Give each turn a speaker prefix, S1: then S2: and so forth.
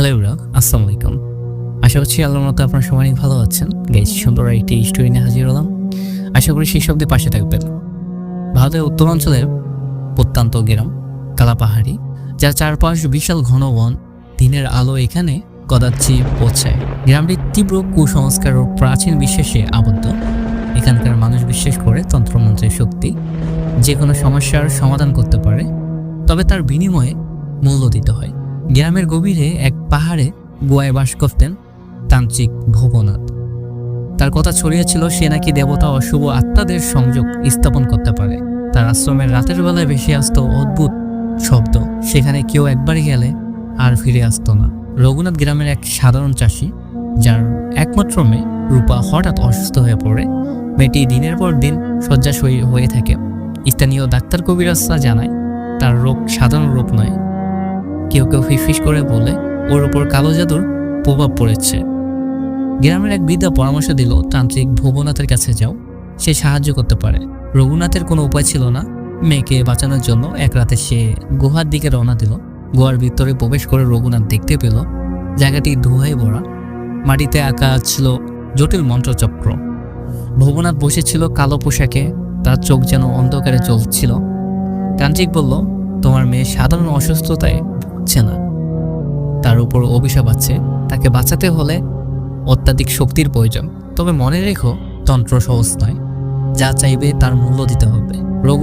S1: Hello everyone, আসসালামু আলাইকুম। আশা করছি আল্লাহর মতো আপনারা সবাই ভালো আছেন। গাইস, সুন্দর একটি স্টোরি নিয়ে হাজির হলাম। আশা করি সেই শব্দে পাশে থাকবেন। ভারতের উত্তরাঞ্চলের প্রত্যন্ত গ্রাম কালাপাহাড়ি, যার চারপাশ বিশাল ঘন বন। দিনের আলো এখানে কদাচিৎ পৌঁছায়। গ্রামটি তীব্র কুসংস্কার ও প্রাচীন বিশ্বাসে আবদ্ধ। এখানকার মানুষ বিশ্বাস করে তন্ত্রমন্ত্রের শক্তি যে কোনো সমস্যার সমাধান করতে পারে, তবে তার বিনিময়ে মূল্য দিতে হয়। গ্রামের গভীরে এক পাহাড়ে গুহায় বাস করতেন তান্ত্রিক ভবনাথ। তার কথা ছড়িয়েছিল সে নাকি দেবতা অশুভ আত্মাদের সংযোগ স্থাপন করতে পারে। তার আশ্রমের রাতের বেলায় ভেসে আসতো অদ্ভুত শব্দ, সেখানে কেউ একবারই গেলে আর ফিরে আসতো না। রঘুনাথ গ্রামের এক সাধারণ চাষি, যার একমাত্র মেয়ে রূপা হঠাৎ অসুস্থ হয়ে পড়ে। মেয়েটি দিনের পর দিন শয্যাশয়ী হয়ে থাকে। স্থানীয় ডাক্তার কবিরাজরা জানায় তার রোগ সাধারণ রোগ নয়। কেউ কেউ ফিসফিস করে বলে ওর উপর কালো জাদুর প্রভাব পড়েছে। গ্রামের এক বৃদ্ধা পরামর্শ দিল, তান্ত্রিক ভবনাথের কাছে যাও, সে সাহায্য করতে পারে। রঘুনাথের কোনো উপায় ছিল না। মেয়েকে বাঁচানোর জন্য এক রাতে সে গুহার দিকে রওনা দিল। গুহার ভিতরে প্রবেশ করে রঘুনাথ দেখতে পেল জায়গাটি ধোঁয়ায় ভরা। মাটিতে আঁকা ছিল জটিল মন্ত্রচক্র। ভবনাথ বসেছিল কালো পোশাকে, তার চোখ যেন অন্ধকারে জ্বলছিল। তান্ত্রিক বলল, তোমার মেয়ে সাধারণ অসুস্থতায় ভুগছে না, তার উপর অভিশাপ আছে। তাকে বাঁচাতে হলে অত্যাধিক শক্তির প্রয়োজন। তবে মনে রেখো, তন্ত্র সহজ নয়, যা চাইবে তার মূল্য দিতে হবে।